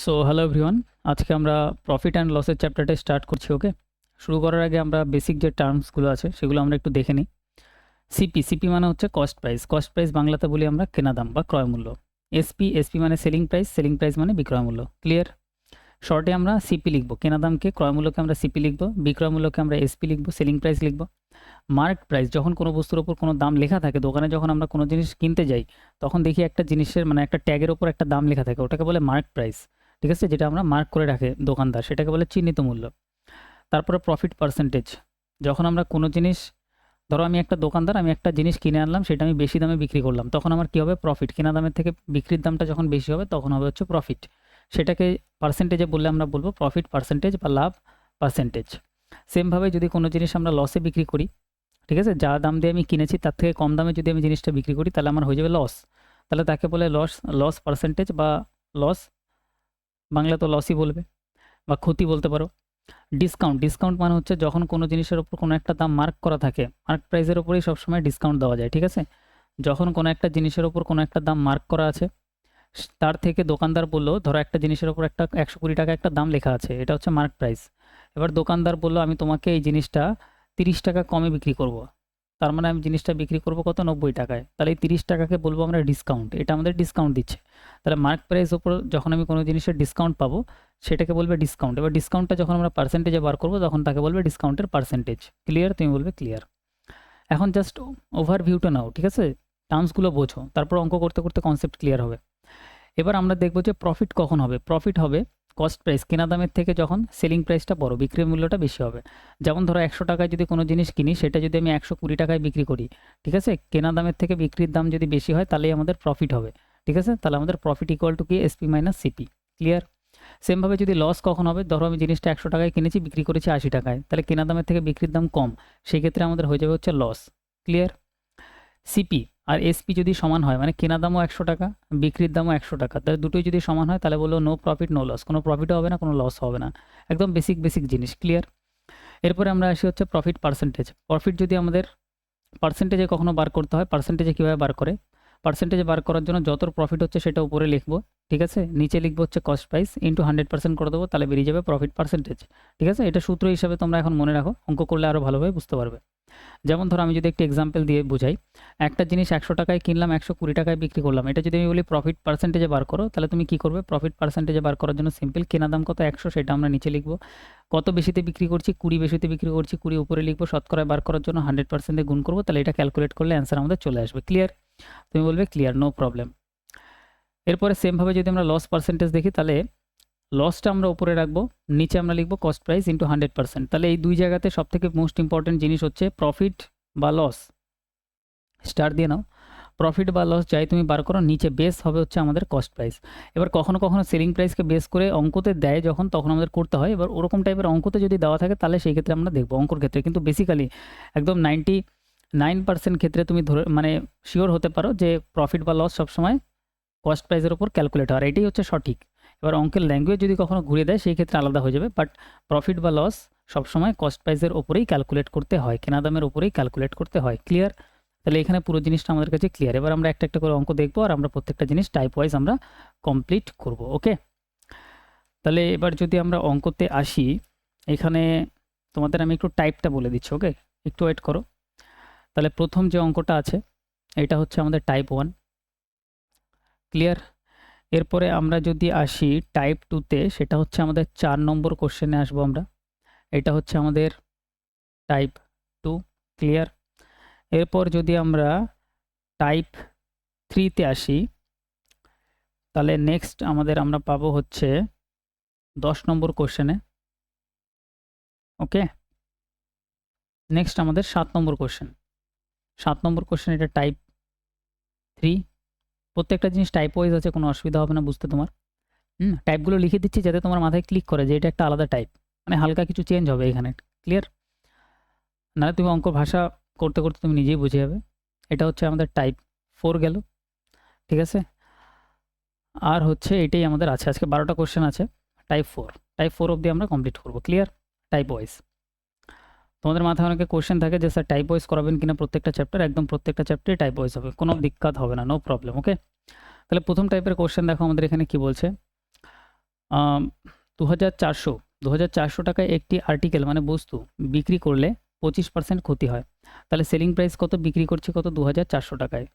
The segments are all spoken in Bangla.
সো হ্যালো এভরিওয়ান, আজকে আমরা প্রফিট অ্যান্ড লসের চ্যাপ্টারটা স্টার্ট করছি। ওকে, শুরু করার আগে আমরা বেসিক যে টার্মসগুলো আছে সেগুলো আমরা একটু দেখে নিই। সিপি মানে হচ্ছে কস্ট প্রাইস বাংলাতে বলি আমরা কেনা দাম বা ক্রয় মূল্য। এসপি মানে সেলিং প্রাইস মানে বিক্রয় মূল্য। ক্লিয়ার? শর্টে আমরা সিপি লিখবো, কেনা দামকে ক্রয় মূল্যকে আমরা সিপি লিখবো, বিক্রয় মূল্যকে আমরা এসপি লিখবো, সেলিং প্রাইস লিখবো। মার্ক প্রাইস, যখন কোনো বস্তুর ওপর কোনো দাম লেখা থাকে, দোকানে যখন আমরা কোনো জিনিস কিনতে যাই তখন দেখি একটা জিনিসের মানে একটা ট্যাগের ওপর একটা দাম লেখা থাকে, ওটাকে বলে মার্ক প্রাইস। ঠিক আছে, যেটা আমরা মার্ক করে রাখে দোকানদার, সেটাকে বলে চিহ্নিত মূল্য। তারপরে প্রফিট পার্সেন্টেজ, যখন আমরা কোনো জিনিস, ধরো আমি একটা দোকানদার, আমি একটা জিনিস কিনে আনলাম, সেটা আমি বেশি দামে বিক্রি করলাম, তখন আমার কী হবে? প্রফিট। কেনা দামের থেকে বিক্রির দামটা যখন বেশি হবে তখন হবে হচ্ছে প্রফিট। সেটাকে পার্সেন্টেজে বললে আমরা বলবো প্রফিট পার্সেন্টেজ বা লাভ পার্সেন্টেজ। সেমভাবে যদি কোনো জিনিস আমরা লসে বিক্রি করি, ঠিক আছে, যা দাম দিয়ে আমি কিনেছি তার থেকে কম দামে যদি আমি জিনিসটা বিক্রি করি তাহলে আমার হয়ে যাবে লস। তাহলে তাকে বলে লস পার্সেন্টেজ বা লস, বাংলা তো লসই বলবে বা ক্ষতি বলতে পারো। ডিসকাউন্ট মানে হচ্ছে যখন কোনো জিনিসের উপর কোনো একটা দাম মার্ক করা থাকে, মার্ক প্রাইসের উপরেই সবসময় ডিসকাউন্ট দেওয়া যায়। ঠিক আছে, যখন কোনো একটা জিনিসের উপর কোনো একটা দাম মার্ক করা আছে, তার থেকে দোকানদার বললো, ধরো একটা জিনিসের উপর একটা 120 টাকা একটা দাম লেখা আছে, এটা হচ্ছে মার্ক প্রাইস। এবার দোকানদার বললো আমি তোমাকে এই জিনিসটা 30 টাকা কমে বিক্রি করব। তার মানে আমি জিনিসটা বিক্রি করব কত? 90 টাকায়। তাহলে এই 30 টাকাকে বলবো আমরা ডিসকাউন্ট, এটা আমাদের ডিসকাউন্ট দিচ্ছে। তাহলে মার্ক প্রাইস ওপর যখন আমি কোনো জিনিসের ডিসকাউন্ট পাবো সেটাকে বলবে ডিসকাউন্ট। এবার ডিসকাউন্টটা যখন আমরা পার্সেন্টেজে বার করবো তখন তাকে বলবে ডিসকাউন্টের পার্সেন্টেজ। ক্লিয়ার? তুমি বলবে ক্লিয়ার। এখন জাস্ট ওভারভিউটা নাও, ঠিক আছে, টার্মসগুলো বোঝো, তারপর অঙ্ক করতে করতে কনসেপ্ট ক্লিয়ার হবে। এবার আমরা দেখব যে প্রফিট কখন হবে। প্রফিট হবে কস্ট প্রাইস, কেনা দামের থেকে যখন সেলিং প্রাইসটা বড়, বিক্রির মূল্যটা বেশি হবে। যেমন ধরো 100 টাকায় যদি কোনো জিনিস কিনি, সেটা যদি আমি 120 টাকায় বিক্রি করি, ঠিক আছে, কেনা দামের থেকে বিক্রির দাম যদি বেশি হয় তাহলেই আমাদের প্রফিট হবে। ঠিক আছে, তাহলে আমাদের প্রফিট ইকুয়াল টু কি? SP minus CP. ক্লিয়ার? সেমভাবে যদি লস কখন হবে, ধরো আমি জিনিসটা 100 টাকায় কিনেছি, বিক্রি করেছি 80 টাকায়, তাহলে কেনা দামের থেকে বিক্রির দাম কম, সেই ক্ষেত্রে আমাদের হয়ে যাবে হচ্ছে লস। ক্লিয়ার? সিপি আর এসপি যদি সমান হয়, মানে কেনা দামও 100 টাকা, বিক্রির দামও 100 টাকা, তাহলে দুটোই যদি সমান হয় তাহলে বললো নো প্রফিট নো লস, কোনো প্রফিটও হবে না, কোনো লস হবে না। একদম বেসিক জিনিস। ক্লিয়ার? এরপরে আমরা আসি হচ্ছে প্রফিট পার্সেন্টেজ। প্রফিট যদি আমাদের পার্সেন্টেজে কখনো বার করতে হয়, পার্সেন্টেজে কীভাবে বার করে? পার্সেন্টেজে বার করার জন্য যত প্রফিট হচ্ছে সেটা উপরে লিখবো, ঠিক আছে, নিচে লিখবো হচ্ছে কস্ট প্রাইস ইন্টু 100% করে দেবো, তাহলে বেরিয়ে যাবে প্রফিট পার্সেন্টেজ। ঠিক আছে, এটা সূত্র হিসাবে তোমরা এখন মনে রাখো, অঙ্ক করলে আরও ভালোভাবে বুঝতে পারবে। যেমন ধরো আমি যদি একটি এক্সাম্পল দিয়ে বোঝাই, একটা জিনিস 100 টাকায় কিনলাম, 120 টাকায় বিক্রি করলাম, এটা যদি আমি বলি প্রফিট পার্সেন্টেজে বার করো, তাহলে তুমি কি করবে? প্রফিট পার্সেন্টেজে বার করার জন্য সিম্পল, কেনা দাম কত? 100, সেটা আমরা নিচে লিখবো। কত বেশিতে বিক্রি করছি? 20 বেশিতে বিক্রি করছি, 20 উপরে লিখবো। শতকরায় বার করার জন্য 100% দিয়ে গুণ করবো, তাহলে এটা ক্যালকুলেট করলে অ্যান্সার আমাদের চলে আসবে। ক্লিয়ার? তুমি বলবে ক্লিয়ার, নো প্রবলেম। এরপরে সেমভাবে যদি আমরা লস পার্সেন্টেজ দেখি, তাহলে লসটা আমরা উপরে রাখবো, নিচে আমরা লিখবো কস্ট প্রাইস ইন্টু 100%। তাহলে এই দুই জায়গাতে সবথেকে মোস্ট ইম্পর্টেন্ট জিনিস হচ্ছে প্রফিট বা লস। স্টার দিয়ে নাও। প্রফিট বা লস যাই তুমি বার করো, নিচে বেস হবে হচ্ছে আমাদের কস্ট প্রাইস। এবার কখনো কখনো সেলিং প্রাইসকে বেস করে অঙ্কতে দেয় যখন, তখন আমাদের করতে হয়। এবার ওরকম টাইপের অঙ্কতে যদি দেওয়া থাকে তাহলে সেই ক্ষেত্রে আমরা দেখবো অঙ্কর ক্ষেত্রে, কিন্তু বেসিক্যালি একদম 99% ক্ষেত্রে তুমি ধরে মানে শিওর হতে পারো যে প্রফিট বা লস সবসময় কস্ট প্রাইসের উপর ক্যালকুলেট হয়, এটাই হচ্ছে সঠিক। এবার অঙ্কের ল্যাঙ্গুয়েজ যদি কখনো ঘুরে দেয় সেই ক্ষেত্রে আলাদা হয়ে যাবে, বাট প্রফিট বা লস সবসময় কস্ট প্রাইসের ওপরেই ক্যালকুলেট করতে হয়, কেনা দামের ওপরেই ক্যালকুলেট করতে হয়। ক্লিয়ার? তাহলে এখানে পুরো জিনিসটা আমাদের কাছে ক্লিয়ার। এবার আমরা একটা একটা করে অঙ্ক দেখবো আর আমরা প্রত্যেকটা জিনিস টাইপ ওয়াইজ আমরা কমপ্লিট করব। ওকে, তাহলে এবার যদি আমরা অঙ্কতে আসি, এখানে তোমাদের আমি একটু টাইপটা বলে দিচ্ছি। ওকে, একটু ওয়েট করো। তাহলে প্রথম যে অঙ্কটা আছে এটা হচ্ছে আমাদের টাইপ 1। ক্লিয়ার? এরপরে আমরা যদি আসি টাইপ 2তে, সেটা হচ্ছে আমাদের 4 নম্বর কোশ্চেনে আসবো আমরা। এটা হচ্ছে আমাদের টাইপ 2। ক্লিয়ার? এরপর যদি আমরা টাইপ 3তে আসি, তাহলে নেক্সট আমরা পাবো হচ্ছে 10 নম্বর কোশ্চেনে। ওকে, নেক্সট আমাদের 7 নম্বর কোশ্চেন। 7 নম্বর কোশ্চেন, এটা টাইপ 3। প্রত্যেকটা জিনিস টাইপ ওয়াইজ আছে, কোনো অসুবিধা হবে না বুঝতে তোমার। টাইপগুলো লিখে দিচ্ছি যাতে তোমার মাথায় ক্লিক করে যে এটা একটা আলাদা টাইপ, মানে হালকা কিছু চেঞ্জ হবে এখানে। ক্লিয়ার? নাহলে তুমি অঙ্ক ভাষা করতে করতে তুমি নিজেই বুঝে যাবে। এটা হচ্ছে আমাদের টাইপ 4 গেল। ঠিক আছে, আর হচ্ছে এটাই আমাদের আছে, আজকে 12টা কোশ্চেন আছে টাইপ 4। টাইপ 4 অবধি আমরা কমপ্লিট করবো। ক্লিয়ার? টাইপ ওয়াইজ তোমাদের মাথায় অনেকে কোশ্চেন থাকে যে স্যার টাইপ ওয়াইজ করাবেন কিনা প্রত্যেকটা চ্যাপ্টার, একদম প্রত্যেকটা চ্যাপ্টারে টাইপ ওয়াইজ হবে, কোনো দিক্কত হবে না, নো প্রবলেম। ওকে, তাহলে প্রথম টাইপের কোশ্চেন দেখো আমাদের এখানে কি বলছে। $2400 টাকায় একটি আর্টিকেল মানে বস্তু বিক্রি করলে 25% ক্ষতি হয়, তাহলে সেলিং প্রাইস কত, বিক্রি করছে কত 2400 টাকায়।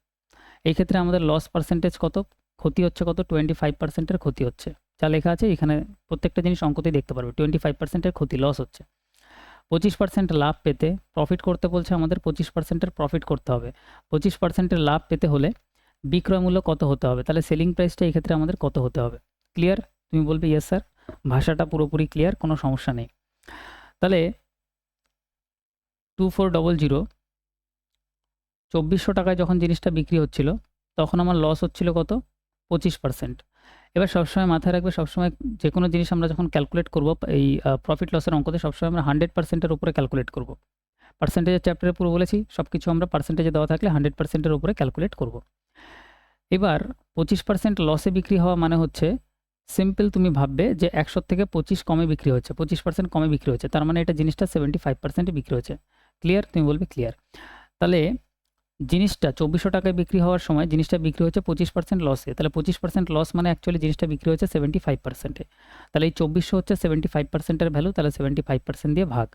এই ক্ষেত্রে আমাদের লস পার্সেন্টেজ কত, ক্ষতি হচ্ছে কত 25%-এর ক্ষতি হচ্ছে, যা লেখা আছে এখানে প্রত্যেকটা জিনিস অঙ্কতেই দেখতে পারবে 25%-এর ক্ষতি লস হচ্ছে। 25% লাভ পেতে প্রফিট করতে বলছে আমাদের 25%-এর প্রফিট করতে হবে। 25%-এর লাভ পেতে হলে বিক্রয় মূল্য কত হতে হবে, তাহলে সেলিং প্রাইসটা এই ক্ষেত্রে আমাদের কত হতে হবে। ক্লিয়ার? তুমি বলবে ইয়েস স্যার, ভাষাটা পুরোপুরি ক্লিয়ার, কোনো সমস্যা নেই। তাহলে 2400 2400 টাকায় যখন জিনিসটা বিক্রি হচ্ছিল তখন আমার লস হচ্ছিল কত 25%। এবার সবসময় মাথায় রাখবে, সবসময় যে কোনো জিনিস আমরা যখন ক্যালকুলেট করব এই প্রফিট লসের অঙ্কতে সবসময় আমরা 100%-এর উপরে ক্যালকুলেট করব। পার্সেন্টেজের চ্যাপ্টারে পুরো বলেছি, সব কিছু আমরা পার্সেন্টেজে দেওয়া থাকলে 100%-এর উপরে ক্যালকুলেট করব। এবার 25% লসে বিক্রি হওয়া মানে হচ্ছে সিম্পল, তুমি ভাববে যে 100 থেকে 25 কমে বিক্রি হচ্ছে, 25% কমে বিক্রি হচ্ছে, তার মানে এটা জিনিসটা 75%-এ বিক্রি হচ্ছে। ক্লিয়ার? তুমি বলবে ক্লিয়ার। তাহলে জিনিসটা 2400 টাকায় বিক্রি হওয়ার সময় জিনিসটা বিক্রি হচ্ছে 25% লসে, তাহলে 25% লস মানে অ্যাকচুয়ালি জিনিসটা বিক্রি হচ্ছে 75%-এ। তাহলে এই 2400 হচ্ছে 75%-এর ভ্যালু, তাহলে 75% দিয়ে ভাগ,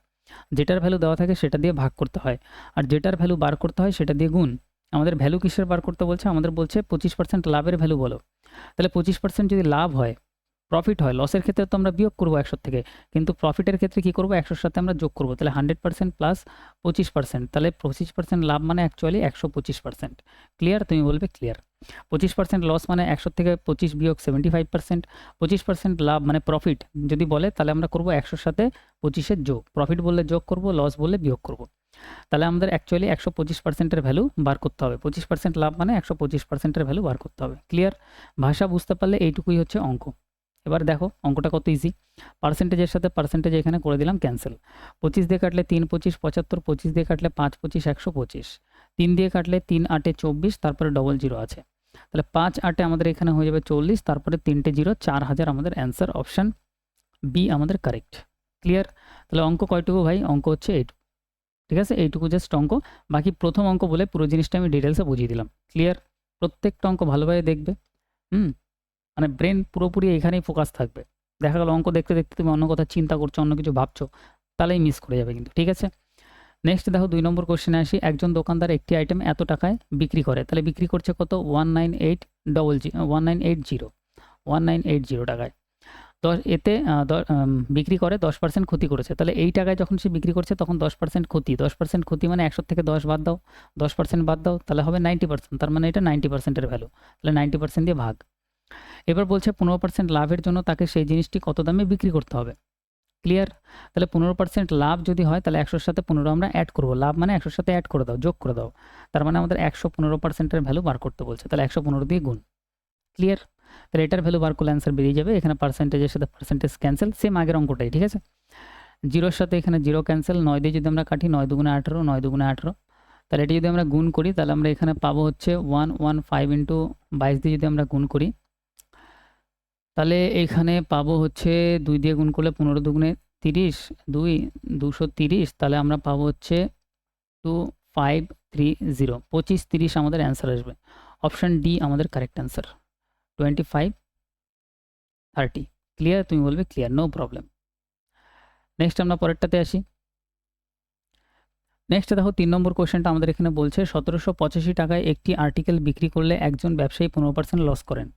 যেটার ভ্যালু দেওয়া থাকে সেটা দিয়ে ভাগ করতে হয়, আর যেটার ভ্যালু বার করতে হয় সেটা দিয়ে গুণ। আমাদের ভ্যালু কিসের বার করতে বলছে, আমাদের বলছে 25% লাভের ভ্যালু বলো। তাহলে 25% যদি লাভ হয়, প্রফিট হয়, লসের ক্ষেত্রে তো আমরা বিয়োগ করবো 100 থেকে, কিন্তু প্রফিটের ক্ষেত্রে কি করবো 100-র সাথে আমরা যোগ করবো, তাহলে 100% প্লাস 25%, তাহলে 25% লাভ মানে অ্যাকচুয়ালি 125%। ক্লিয়ার? তুমি বলবে ক্লিয়ার। 25% লস মানে 100 থেকে 25 বিয়োগ 75%, 25% লাভ মানে প্রফিট যদি বলে তাহলে আমরা করবো 100-র সাথে 25-এর যোগ, প্রফিট বললে যোগ করবো, লস বললে বিয়োগ করবো, তাহলে আমাদের অ্যাকচুয়ালি 125%-এর ভ্যালু বার করতে হবে। 25% লাভ মানে 125%-এর ভ্যালু বার করতে হবে। ক্লিয়ার? ভাষা বুঝতে পারলে এইটুকুই হচ্ছে অঙ্ক। এবার দেখো অঙ্কটা কত ইজি, পার্সেন্টেজের সাথে পার্সেন্টেজ এখানে করে দিলাম ক্যান্সেল। 25 দিয়ে কাটলে 3 25 75, 25 দিয়ে কাটলে 5 25 125, 3 দিয়ে কাটলে 3 8 24, তারপরে ডবল জিরো আছে, তাহলে 5 8 আমাদের এখানে হয়ে যাবে 40, তারপরে 3টে জিরো, 4000 আমাদের অ্যান্সার, অপশান বি আমাদের কারেক্ট। ক্লিয়ার? তাহলে অঙ্ক কয়টুকু ভাই, অঙ্ক হচ্ছে এইটুকু। ঠিক আছে, এইটুকু জাস্ট অঙ্ক, বাকি প্রথম অঙ্ক বলে পুরো জিনিসটা আমি ডিটেলসে বুঝিয়ে দিলাম। ক্লিয়ার? প্রত্যেকটা অঙ্ক ভালোভাবে দেখবে, মানে ব্রেন পুরোপুরি এখানেই ফোকাস থাকবে। দেখা গেল অঙ্ক দেখতে দেখতে তুমি অন্য কথা চিন্তা করছো, অন্য কিছু ভাবছো, তাহলেই মিস করে যাবে কিন্তু। ঠিক আছে, নেক্সট দেখো 2 নম্বর কোশ্চেনে আসি। একজন দোকানদার একটি আইটেম এত টাকায় বিক্রি করে, তাহলে বিক্রি করছে কত 1980 টাকায়, এতে বিক্রি করে 10% ক্ষতি করেছে, তাহলে এই টাকায় যখন সে বিক্রি করছে তখন 10% ক্ষতি, 10% ক্ষতি মানে 100 থেকে 10 বাদ দাও, 10% বাদ দাও, তাহলে হবে 90%, তার মানে এটা 90%-এর ভ্যালু, তাহলে 90% দিয়ে ভাগ। এবার বলছে 15% লাভের জন্য তাকে সেই জিনিসটি কত দামে বিক্রি করতে হবে। ক্লিয়ার? তাহলে 15% লাভ যদি হয় তাহলে 100-র সাথে 15 আমরা অ্যাড করবো, লাভ মানে 100-র সাথে অ্যাড করে দাও, যোগ করে দাও, তার মানে আমাদের 115%-এর ভ্যালু বার করতে বলছে, তাহলে 115 দিয়ে গুণ। ক্লিয়ার? তাহলে এটার ভ্যালু বার করলে অ্যান্সার বেরিয়ে যাবে, এখানে পার্সেন্টেজের সাথে পার্সেন্টেজ ক্যান্সেল, সেম আগের অঙ্কটাই। ঠিক আছে, জিরোর সাথে এখানে জিরো ক্যান্সেল, 9 দিয়ে যদি আমরা কাটি 9 দুগুণে 18, 9 দুগুণে 18, তাহলে এটি যদি আমরা গুণ করি তাহলে আমরা এখানে পাবো হচ্ছে 115 ইন্টু 22 দিয়ে যদি আমরা গুণ করি তাহলে এখানে পাবো হচ্ছে 2 দিয়ে গুণ করলে 15 দুগুণে 30, 230, তাহলে আমরা পাবো হচ্ছে 2530, 2530 আমাদের অ্যান্সার আসবে, অপশান ডি আমাদের কারেক্ট অ্যান্সার, 2530। ক্লিয়ার? তুমি বলবে ক্লিয়ার, নো প্রবলেম। নেক্সট আমরা পরেরটাতে আসি। নেক্সট দেখো 3 নম্বর কোশ্চেনটা আমাদের এখানে বলছে 1785 টাকায় একটি আর্টিকেল বিক্রি করলে একজন ব্যবসায়ী 15% লস করেন,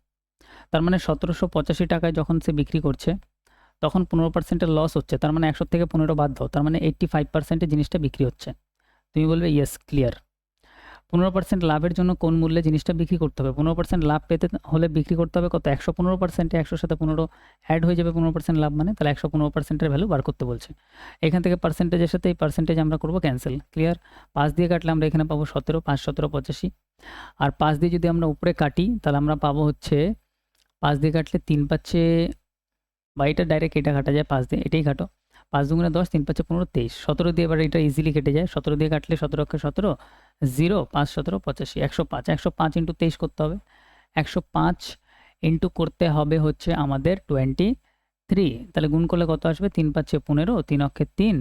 তার মানে 1785 টাকায় যখন সে বিক্রি করছে তখন 15%-এর লস হচ্ছে, তার মানে 100 থেকে 15 বাদ দাও, তার মানে 85%-এ জিনিসটা বিক্রি হচ্ছে। তুমি বলবে ইয়েস ক্লিয়ার। 15% লাভের জন্য কোন মূল্যে জিনিসটা বিক্রি করতে হবে, 15% লাভ পেতে হলে বিক্রি করতে হবে কত 115%-এ, 100-র সাথে 15 অ্যাড হয়ে যাবে 15% লাভ মানে, তাহলে 115%-এর ভ্যালু বার করতে বলছে। এখান থেকে পার্সেন্টেজের সাথে এই পার্সেন্টেজ আমরা করবো ক্যান্সেল। ক্লিয়ার? 5 দিয়ে কাটলে আমরা এখানে পাবো 17, 5 17 85, আর 5 দিয়ে যদি আমরা উপরে কাটি তাহলে আমরা পাবো হচ্ছে 5 দিয়ে কাটলে 3 পাচ্ছে, বা এটা ডাইরেক্ট এটা কাটা যায় 5 দিয়ে, এটাই কাটো, 5 দুগুণে 10, 3 পাচ্ছে 15 23, 17 দিয়ে এবার এটা ইজিলি কেটে যায়, 17 দিয়ে কাটলে 17 17, 0 5 17 85, 105, 105 ইন্টু 23 করতে হবে, 105 ইন্টু করতে হবে হচ্ছে আমাদের 23, তাহলে গুণ করলে কত আসবে 3 পাচ্ছে 15, 3 অক্ষে 3,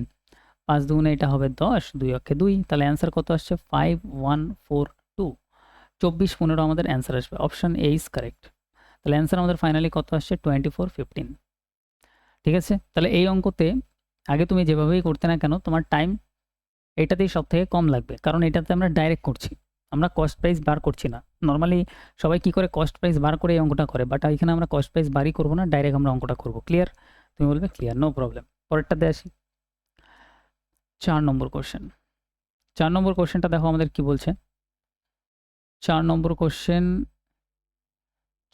5 দুগুণে এটা হবে 10, 2 অক্ষে 2, তাহলে অ্যান্সার কত আসছে 5142, 24 15 আমাদের অ্যান্সার আসবে, অপশান এ ইজ কারেক্ট। তাহলে অ্যান্সার আমাদের ফাইনালি কত আসছে 2415। ঠিক আছে? তাহলে এই অঙ্কতে আগে তুমি যেভাবেই করতে না কেন তোমার টাইম এটাতেই সবথেকে কম লাগবে, কারণ এটাতে আমরা ডাইরেক্ট করছি, আমরা কস্ট প্রাইস বার করছি না। নর্মালি সবাই কি করে কস্ট প্রাইস বার করে এই অঙ্কটা করে, বাট এখানে আমরা কস্ট প্রাইস বারই করবো না, ডাইরেক্ট আমরা অঙ্কটা করবো। ক্লিয়ার? তুমি বলবে ক্লিয়ার, নো প্রবলেম। পরেরটাতে আসি, 4 নম্বর কোশ্চেন। 4 নম্বর কোশ্চেনটা দেখো আমাদের কি বলছে। 4 নম্বর কোশ্চেন,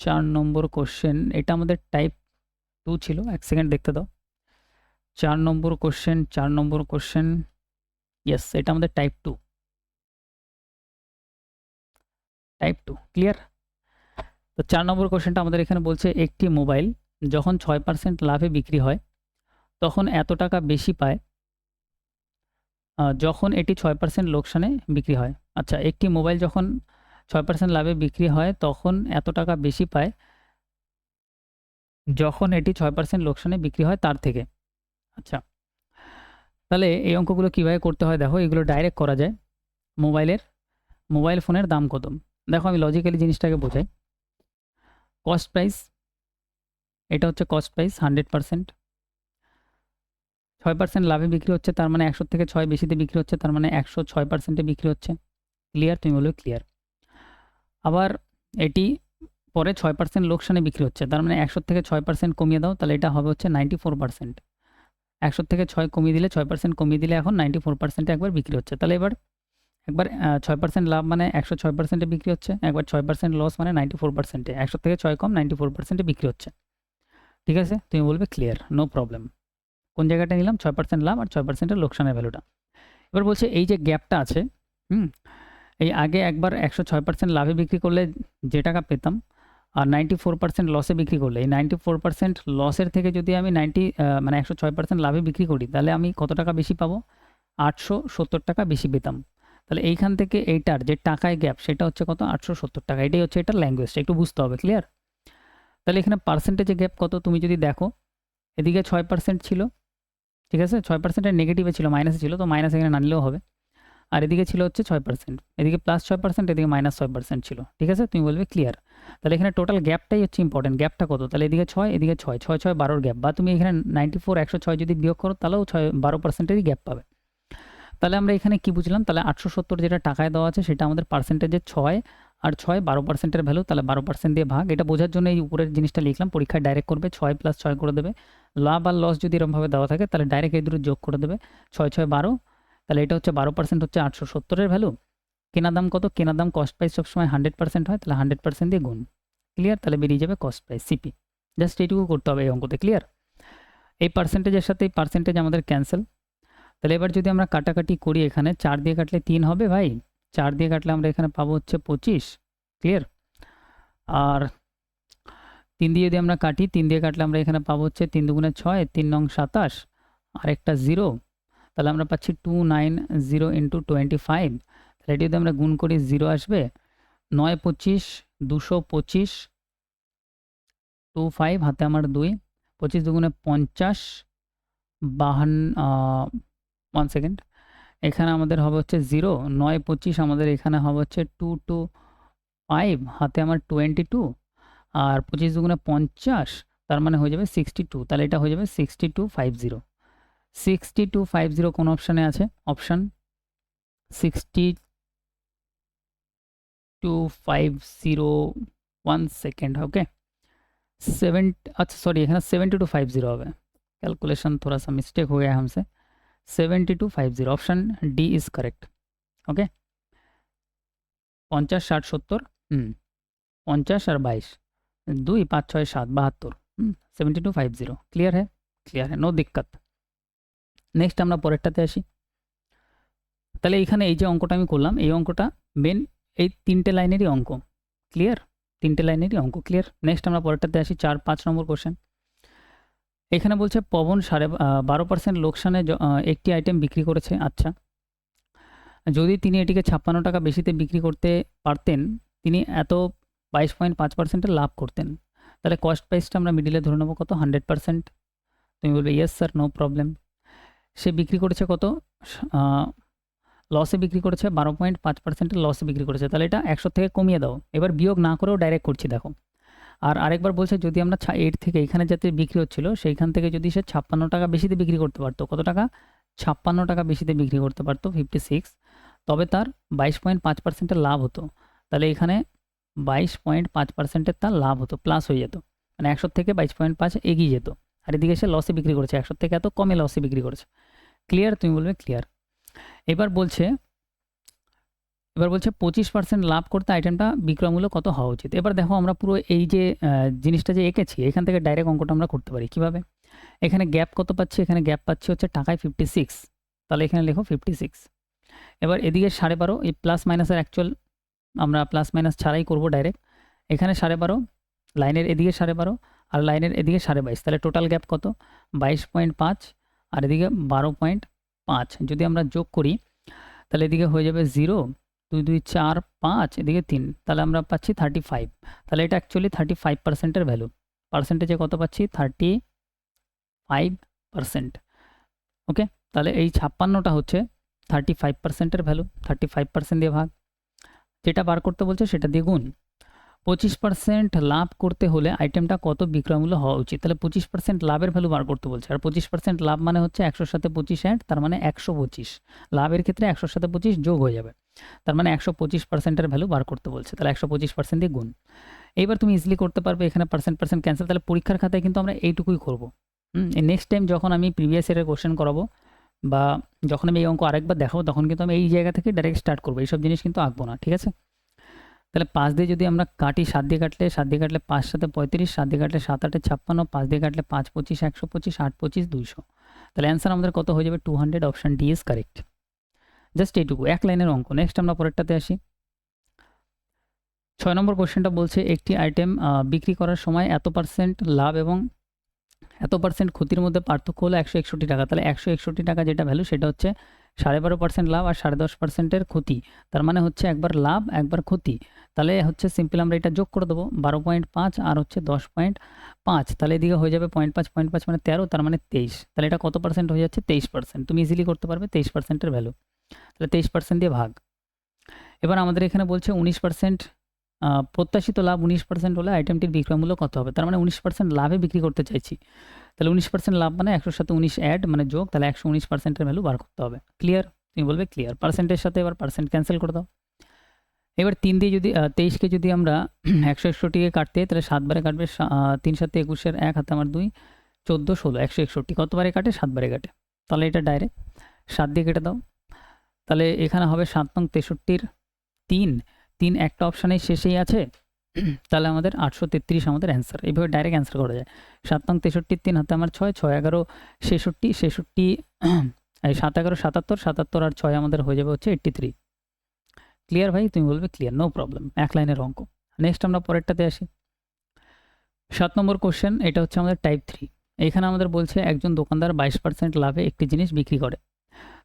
4 নম্বর কোশ্চেন এটা আমাদের টাইপ 2 ছিল। এক সেকেন্ড দেখতে দাও। 4 নম্বর কোশ্চেন, 4 নম্বর কোশ্চেন, ইয়েস এটা আমাদের টাইপ 2। Type 2 clear? তো 4 নম্বর কোশ্চেনটা আমাদের এখানে বলছে একটি মোবাইল যখন 6% লাভে বিক্রি হয় তখন এত টাকা বেশি পায় যখন এটি 6% লোকসানে বিক্রি হয়। আচ্ছা, একটি মোবাইল যখন 6% লাভে বিক্রি হয় তখন এত টাকা বেশি পায় যখন এটি 6% লোকসানে বিক্রি হয় তার থেকে। আচ্ছা, তাহলে এই অঙ্কগুলো কীভাবে করতে হয় দেখো, এগুলো ডাইরেক্ট করা যায়। মোবাইল ফোনের দাম কত, দেখো আমি লজিক্যালি জিনিসটাকে বোঝাই। কস্ট প্রাইস, এটা হচ্ছে কস্ট প্রাইস 100%। 6% লাভে বিক্রি হচ্ছে, তার মানে 100 থেকে 6 বেশিতে বিক্রি হচ্ছে, তার মানে 106%-এ বিক্রি হচ্ছে। ক্লিয়ার? তুমি বলবে ক্লিয়ার। আবার এটি পরে 6% লোকসানে বিক্রি হচ্ছে, তার মানে 100 থেকে 6% কমিয়ে দাও, তাহলে এটা হবে হচ্ছে 94%। 100 থেকে 6 কমিয়ে দিলে, 6% কমিয়ে দিলে এখন 94%-এ একবার বিক্রি হচ্ছে। তাহলে একবার 6% লাভ মানে 106%-এ বিক্রি হচ্ছে, একবার 6% লস মানে 94%-এ। 100 থেকে 6 কম 94%-এ বিক্রি হচ্ছে। ঠিক আছে? তুমি বলবে ক্লিয়ার, নো প্রবলেম। কোন জায়গাটা নিলাম? 6% লাভ আর 6%-এর লোকসানের ভ্যালুটা। এবার বলছে এই যে গ্যাপটা আছে, এই আগে একবার 106% লাভে বিক্রি করলে যে টাকা পেতাম, আর 94% লসে বিক্রি করলে, এই 94% লসের থেকে যদি আমি 106% লাভে বিক্রি করি, তাহলে আমি কত টাকা বেশি পাবো? 870 টাকা বেশি পেতাম। তাহলে এইখান থেকে এইটার যে টাকায় গ্যাপ সেটা হচ্ছে কত? 870 টাকা। এটাই হচ্ছে এটার ল্যাঙ্গুয়েজটা, একটু বুঝতে হবে। ক্লিয়ার? তাহলে এখানে পার্সেন্টেজে গ্যাপ কত তুমি যদি দেখো, এদিকে 6% ছিল, ঠিক আছে? 6%-এর নেগেটিভে ছিল, মাইনাসে ছিল, তো মাইনাস এখানে না নিলেও হবে। আর এদিকে ছিল হচ্ছে 6%, এদিকে +6%, এদিকে -6% ছিল। ঠিক আছে? তুমি বলবে ক্লিয়ার। তাহলে এখানে টোটাল গ্যাপটাই হচ্ছে ইম্পর্টেন্ট। গ্যাপটা কত? তাহলে এদিকে 6, এদিকে 6, 6, 6, 12-র গ্যাপ, বা তুমি এখানে 94, 106 যদি বিয়োগ করো তাহলেও 12%-এরই গ্যাপ পাবে। তাহলে আমরা এখানে কি বুঝলাম? তাহলে 870 যেটা টাকায় দেওয়া আছে সেটা আমাদের পার্সেন্টেজে 6, আর 6 12%-এর ভ্যালু, তাহলে 12% দিয়ে ভাগ। এটা বোঝার জন্য এই উপরের জিনিসটা লিখলাম, পরীক্ষায় ডাইরেক্ট করবে 6 + 6 করে দেবে। লাভ আর লস যদি এরকমভাবে দেওয়া থাকে তাহলে ডাইরেক্ট এই দুটো যোগ করে দেবে, 6, 6, 12। তাহলে এটা হচ্ছে 12% হচ্ছে 870-এর ভ্যালু। কেনা দাম কত? কেনা দাম কস্ট প্রাইস সবসময় 100% হয়, তাহলে 100% দিয়ে গুণ। ক্লিয়ার? তাহলে বেরিয়ে যাবে কস্ট প্রাইস সিপি। জাস্ট এইটুকু করতে হবে এই অঙ্কতে। ক্লিয়ার? এই পার্সেন্টেজের সাথে এই পার্সেন্টেজ আমাদের ক্যান্সেল। তাহলে এবার যদি আমরা কাটাকাটি করি, এখানে 4 দিয়ে কাটলে 3 হবে ভাই, 4 দিয়ে কাটলে আমরা এখানে পাবো হচ্ছে 25। ক্লিয়ার? আর 3 দিয়ে যদি আমরা কাটি, 3 দিয়ে কাটলে আমরা এখানে পাবো হচ্ছে 3 দুগুণে 6, 3 নং 27, আর একটা 0, তাহলে আমরা পাচ্ছি 290 × 25। তাহলে এটি যদি আমরা গুণ করি 0 আসবে। 9 25 225, 25 হাতে আমার 2, 25 দুগুণে 50, 52, 1 সেকেন্ড, এখানে আমাদের হবে হচ্ছে 0, 9 25 আমাদের এখানে হবে হচ্ছে 225, হাতে আমার 22, আর 25 দুগুণে 50, তার মানে হয়ে যাবে 62। তাহলে এটা হয়ে যাবে 6250। 6250 কোন অপশানে আছে? অপশান 6250, 1 সেকেন্ড, ওকে 7, अच्छा सॉरी এখানে 7250 হবে, कैलकुलेशन थोड़ा सा मिस्टेक हो गया हमसे। 7250 option D is correct. Okay 50 60 70, 50 আর 22, 2 5 6 7 72, 7250। ক্লিয়ার है? ক্লিয়ার है, নো দিক্কত। নেক্সট আমরা পরেরটাতে আসি। তাহলে এখানে এই যে অঙ্কটা আমি করলাম, এই অঙ্কটা মেন এই 3টে লাইনেরই অঙ্ক। ক্লিয়ার? 3টে লাইনেরই অঙ্ক। ক্লিয়ার? নেক্সট আমরা পরেরটাতে আসি, 4-5 নম্বর কোশ্চেন। এখানে বলছে পবন 12% লোকসানে একটি আইটেম বিক্রি করেছে। আচ্ছা, যদি তিনি এটিকে 56 টাকা বেশিতে বিক্রি করতে পারতেন, তিনি এত 22.5%-এর লাভ করতেন। তাহলে কস্ট প্রাইসটা আমরা মিডিলে ধরে নেবো কত? 100%। তুমি বলবে ইয়েস স্যার, নো প্রবলেম। সে বিক্রি করেছে কত? লসে বিক্রি করেছে, 12.5%-এর লসে বিক্রি করেছে। তাহলে এটা 100 থেকে কমিয়ে দাও। এবার বিয়োগ না করেও ডাইরেক্ট করছি, দেখো আর আরেকবার বলছে যদি আমরা 8 থেকে এখানে যাতে বিক্রি হচ্ছিল সেইখান থেকে যদি সে 56 টাকা বেশিতে বিক্রি করতে পারতো, কত টাকা, 56 টাকা বেশিতে বিক্রি করতে পারতো 56, তবে তার 22.5%-এর লাভ হতো। তাহলে এখানে 22.5%-এর তার লাভ হতো, প্লাস হয়ে যেত, মানে 100 থেকে 22.5 এগিয়ে যেত। আর এদিকে সে লসে বিক্রি করেছে, 100 থেকে এত কমে লসে বিক্রি করেছে। ক্লিয়ার? তুমি বলবে ক্লিয়ার। এবার বলছে 25% লাভ করতে আইটেমটা বিক্রয় মূল্য কত হওয়া উচিত। এবার দেখো আমরা পুরো এই যে জিনিসটা যে এঁকেছি এখান থেকে ডাইরেক্ট অঙ্কটা আমরা করতে পারি। কিভাবে? এখানে গ্যাপ কত পাচ্ছি, এখানে গ্যাপ পাচ্ছি হচ্ছে টাকায় 56, তাহলে এখানে লেখো 56। এবার এদিকে 12.5, এই প্লাস মাইনাসের অ্যাকচুয়াল আমরা প্লাস মাইনাস ছাড়াই করব ডাইরেক্ট। এখানে 12.5, লাইনের এদিকে 12.5 আর লাইনের এদিকে 22.5, তাহলে টোটাল গ্যাপ কত, 22.5 আর এদিকে 12.5। যদি আমরা যোগ করি তাহলে এদিকে হয়ে যাবে 0, 2 2 4 5, এদিকে 3, তাহলে আমরা পাচ্ছি 35। তাহলে এটা অ্যাকচুয়ালি 35%-এর ভ্যালু। পার্সেন্টেজে কত পাচ্ছি, 35%। ওকে, তাহলে এই 56টা হচ্ছে 35%-এর ভ্যালু। 35% দিয়ে ভাগ, যেটা বার করতে বলছে সেটা দিয়ে গুণ। 25% লাভ করতে হলে আইটেমটা কত বিক্রয় মূল্য হওয়া উচিত। তাহলে 25% লাভের ভ্যালু বার করতে বলছে, আর 25% লাভ মানে হচ্ছে 100-র সাথে 25 অ্যাড, তার মানে 125। লাভের ক্ষেত্রে 100-র সাথে 25 যোগ হয়ে যাবে, তার মানে 125%-এর ভ্যালু বার করতে বলছে। তাহলে 125% দিয়ে গুণ। এইবার তুমি ইজিলি করতে পারবে, এখানে পার্সেন্ট ক্যান্সেল। তাহলে পরীক্ষার খাতায় কিন্তু আমরা এইটুকুই করবো। নেক্সট টাইম যখন আমি প্রিভিয়াস ইয়ারের কোশ্চেন করাবো বা যখন আমি এই অঙ্ক আরেকবার দেখাবো তখন কিন্তু আমি এই জায়গা থেকে ডাইরেক্ট স্টার্ট করবো, এইসব জিনিস কিন্তু আঁকবো না, ঠিক আছে? তাহলে 5 দিয়ে যদি আমরা কাটি, 7 দিয়ে কাটলে 5 সাথে 35, 7 দিয়ে কাটলে 7 8 56, 5 দিয়ে কাটলে 5 25 125, 8 25 200। তাহলে অ্যান্সার আমাদের কত হয়ে যাবে, 200। Option D is correct. Just এইটুকু, এক লাইনের অঙ্ক। নেক্সট আমরা পরেরটাতে আসি। 6 নম্বর কোশ্চেনটা বলছে একটি আইটেম বিক্রি করার সময় এত পার্সেন্ট লাভ এবং এত পার্সেন্ট ক্ষতির মধ্যে পার্থক্য হলো 161 টাকা। তাহলে 161 টাকা যেটা ভ্যালু সেটা হচ্ছে 12.5% লাভ আর 10.5%-এর ক্ষতি, তার মানে হচ্ছে একবার লাভ একবার ক্ষতি। তাহলে হচ্ছে সিম্পল আমরা এটা যোগ করে দেবো, 12.5 আর হচ্ছে 10.5, তাহলে এদিকে হয়ে যাবে 0.5 মানে 13, তার মানে 23। তাহলে এটা কত পার্সেন্ট হয়ে যাচ্ছে, 23%। তুমি ইজিলি করতে পারবে 23%-এর ভ্যালু। তাহলে 23% দিয়ে ভাগ। এবার আমাদের এখানে বলছে 19% প্রত্যাশিত লাভ 19% হলে আইটেমটির বিক্রয় মূল্য কত হবে। তার মানে 19% লাভে বিক্রি করতে চাইছি, তাহলে 19% লাভ মানে 100-র সাথে 19 অ্যাড মানে যোগ, তাহলে 119%-এর ভ্যালু বার করতে হবে। ক্লিয়ার? তুমি বলবে ক্লিয়ার। পার্সেন্টের সাথে এবার পার্সেন্ট ক্যান্সেল করে দাও। এবার 3 দিয়ে যদি 23কে যদি আমরা 161-কে কাটতে তাহলে 7 বারে কাটবে, 3 7 21-এর 1 হাতে আমার 2, 14 16, 161 কতবারে কাটে, 7 বারে কাটে। তাহলে এটা ডাইরেক্ট 7 দিয়ে কেটে দাও। তাহলে এখানে হবে 7 নং 63-র 3 একটা অপশানের শেষেই আছে, তাহলে আমাদের 833 আমাদের অ্যান্সার। এইভাবে ডাইরেক্ট অ্যান্সার করা যায়। 7 নং 63-র 3 হাতে আমার 6, 6 11 66, এই 7 11 77, 77 আর 6 আমাদের হয়ে যাবে হচ্ছে 83। ক্লিয়ার ভাই? তুমি বলবে ক্লিয়ার, নো প্রবলেম, এক লাইনের অঙ্ক। নেক্সট আমরা পরেরটাতে আসি। 7 নম্বর কোশ্চেন, এটা হচ্ছে আমাদের টাইপ 3। এইখানে আমাদের বলছে একজন দোকানদার 22% লাভে একটি জিনিস বিক্রি করে।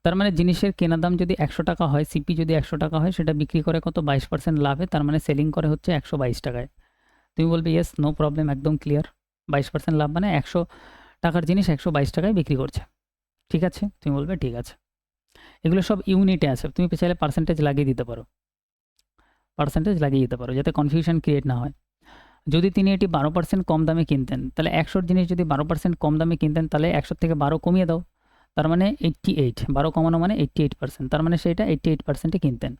তার মানে জিনিসের কেনা দাম যদি 100 টাকা হয়, সিপি যদি 100 টাকা হয়, সেটা বিক্রি করে কত, 22% লাভে, তার মানে সেলিং করে হচ্ছে 122 টাকায়। তুমি বলবে ইয়েস, নো প্রবলেম, একদম ক্লিয়ার। 22% লাভ মানে 100 টাকার জিনিস 122 টাকায় বিক্রি করছে। ঠিক আছে? তুমি বলবে ঠিক আছে। এগুলো সব ইউনিটে আছে, তুমি চাইলে পার্সেন্টেজ লাগিয়ে দিতে পারো, যাতে কনফিউশন ক্রিয়েট না হয়। যদি তিনি এটি 12% কম দামে কিনতেন, তাহলে 100-র জিনিস যদি 12% কম দামে কিনতেন, তাহলে 100 থেকে 12 কমিয়ে দাও, তার মানে 88, 12 কমানো মানে 88%, তার মানে সেটা 88%-এ কিনতেন।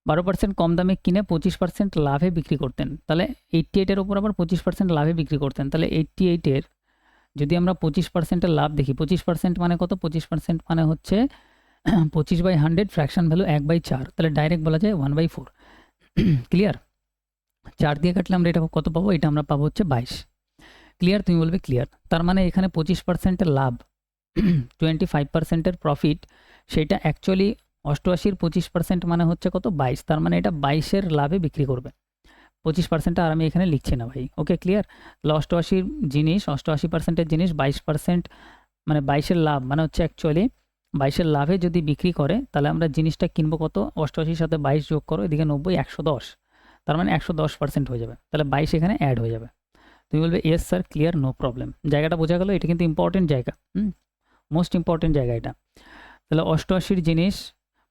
12% কম দামে কিনে 25% লাভে বিক্রি করতেন, তাহলে 88-এর ওপর আবার 25% লাভে বিক্রি করতেন। তাহলে 88-এর যদি আমরা 25%-এর লাভ দেখি, 25% মানে কত, 25% মানে হচ্ছে 25/100, ফ্র্যাকশন ভ্যালু 1/4, তাহলে ডাইরেক্ট বলা যায় 1/4। ক্লিয়ার? 4 দিয়ে কাটলে আমরা এটা কত পাবো, এটা আমরা পাবো হচ্ছে 22। ক্লিয়ার? তুমি বলবে ক্লিয়ার। তার মানে এখানে 25%-এর লাভ, 25%-এর প্রফিট, সেটা অ্যাকচুয়ালি 88-র 25% মানে হচ্ছে কত, 22, তার মানে এটা 22-এর লাভে বিক্রি করবে। 25%টা আর আমি এখানে লিখছি না ভাই। ওকে, ক্লিয়ার? 88-র জিনিস, 88%-এর জিনিস 22%, মানে 22-এর লাভ মানে হচ্ছে অ্যাকচুয়ালি 22-এর লাভে যদি বিক্রি করে, তাহলে আমরা জিনিসটা কিনবো কত, 88-র সাথে 22 যোগ করো, এদিকে 90, 110, তার মানে 110% হয়ে যাবে। তাহলে 22 এখানে অ্যাড হয়ে যাবে। তুমি বলবে yes sir, clear, no problem. জায়গাটা বোঝা গেল? এটা কিন্তু ইম্পর্টেন্ট জায়গা, মোস্ট ইম্পর্টেন্ট জায়গা এটা। তাহলে 88-র জিনিস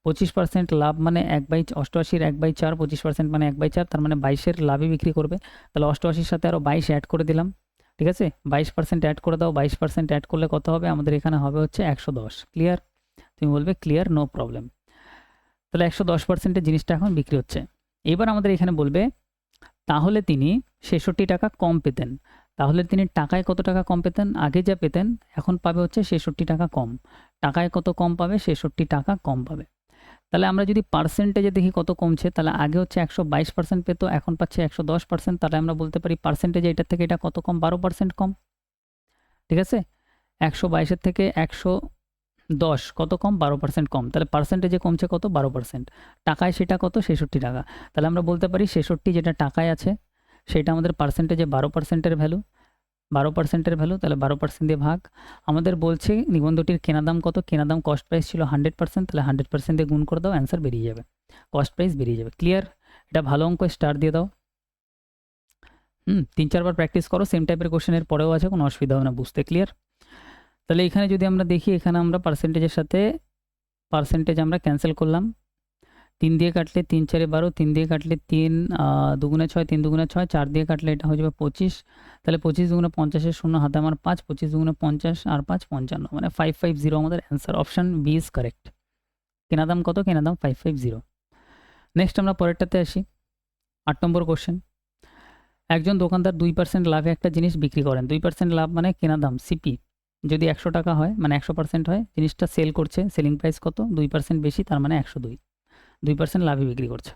25% লাভ মানে 1/88 1/4, 25% মানে 1/4, তার মানে 22-এর লাভে বিক্রি করবে। তাহলে 88-র সাথে আরও 22 অ্যাড করে দিলাম, ঠিক আছে? 22% অ্যাড করে দাও, 22% অ্যাড করলে কত হবে? আমাদের এখানে হবে হচ্ছে 110। ক্লিয়ার? তুমি বলবে ক্লিয়ার, নো প্রবলেম। তাহলে 110%-এর জিনিসটা এখন বিক্রি হচ্ছে। এবার আমাদের এখানে বলবে তাহলে তিনি 66 টাকা কম পেতেন। তাহলে তিনি টাকায় কত টাকা কম পেতেন? আগে যা পেতেন এখন পাবে হচ্ছে 66 টাকা কম। টাকায় কত কম পাবে? 66 টাকা কম পাবে। তাহলে আমরা যদি পার্সেন্টেজে দেখি কত কমছে, তাহলে আগে হচ্ছে 122% পেত, এখন পাচ্ছে 110%। তাহলে আমরা বলতে পারি পার্সেন্টেজে এটার থেকে এটা কত কম? 12% কম, ঠিক আছে? 122-এর থেকে 110 কত কম? 12% কম। তাহলে পার্সেন্টেজে কমছে কত? 12%। টাকায় সেটা কত? 66 টাকা। তাহলে আমরা বলতে পারি 66 যেটা টাকায় আছে সেটা আমাদের পার্সেন্টেজে 12%-এর ভ্যালু, 12%-এর ভ্যালু, তাহলে 12% দিয়ে ভাগ। আমাদের বলছে নিবন্ধটির কেনা দাম কত? কেনা দাম কস্ট প্রাইস ছিল 100%, তাহলে 100% দিয়ে গুণ করে দাও, অ্যান্সার বেরিয়ে যাবে, কস্ট প্রাইস বেরিয়ে যাবে। ক্লিয়ার? এটা ভালো অঙ্ক, স্টার দিয়ে দাও। 3-4 বার প্র্যাকটিস করো, সেম টাইপের কোশ্চেনের পরেও আছে, কোনো অসুবিধা হবে না বুঝতে। ক্লিয়ার? তাহলে এখানে যদি আমরা দেখি, এখানে আমরা পার্সেন্টেজের সাথে পার্সেন্টেজ আমরা ক্যান্সেল করলাম। 3 দিয়ে কাটলে 3 4 12, 3 দিয়ে কাটলে 3 দুগুণে 6, 3 দুগুণে 6, 4 দিয়ে কাটলে এটা হয়ে যাবে 25। তাহলে 25 দুগুণে 50-এর শূন্য হাতে আমার 5, 25 দুগুণে 50 আর 5 55, মানে 550 আমাদের answer. Option B is correct. কেনা দাম কত? কেনা দাম 550। নেক্সট আমরা পরেরটাতে আসি। 8 নম্বর কোশ্চেন। একজন দোকানদার 2% লাভে একটা জিনিস বিক্রি করেন। 2% লাভ মানে কেনা দাম সিপি যদি 100 টাকা হয়, মানে 100% হয়, জিনিসটা সেল করছে, সেলিং প্রাইস কত? 2% বেশি, তার মানে 102। 2% লাভে বিক্রি করছে।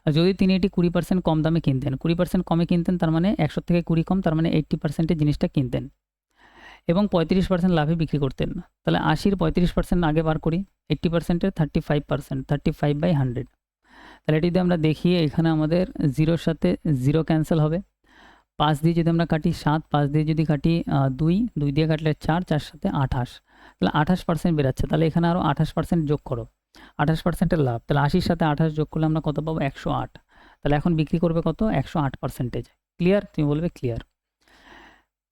আর যদি তিনি এটি 20% কম দামে কিনতেন, 20% কমে কিনতেন, তার মানে 100 থেকে 20 কম, তার মানে 80%-এর জিনিসটা কিনতেন এবং 35% লাভে বিক্রি করতেন। তাহলে 80-র 35% আগে বার করি, 80%-এর 35%, 35/100। তাহলে এটি যদি আমরা দেখি, এখানে আমাদের 0-র সাথে 0 ক্যান্সেল হবে। 5 দিয়ে যদি আমরা কাটি 7, 5 দিয়ে যদি কাটি 2, 2 দিয়ে কাটলে 4, 4 সাথে 28, তাহলে 28% বেরাচ্ছে। তাহলে এখানে আরও 28% যোগ করো, 28%-এর লাভ। তাহলে 80-র সাথে 28 যোগ করলে আমরা কত পাবো? 108। তাহলে এখন বিক্রি করবে কত? 108%। ক্লিয়ার? তুমি বলবে ক্লিয়ার।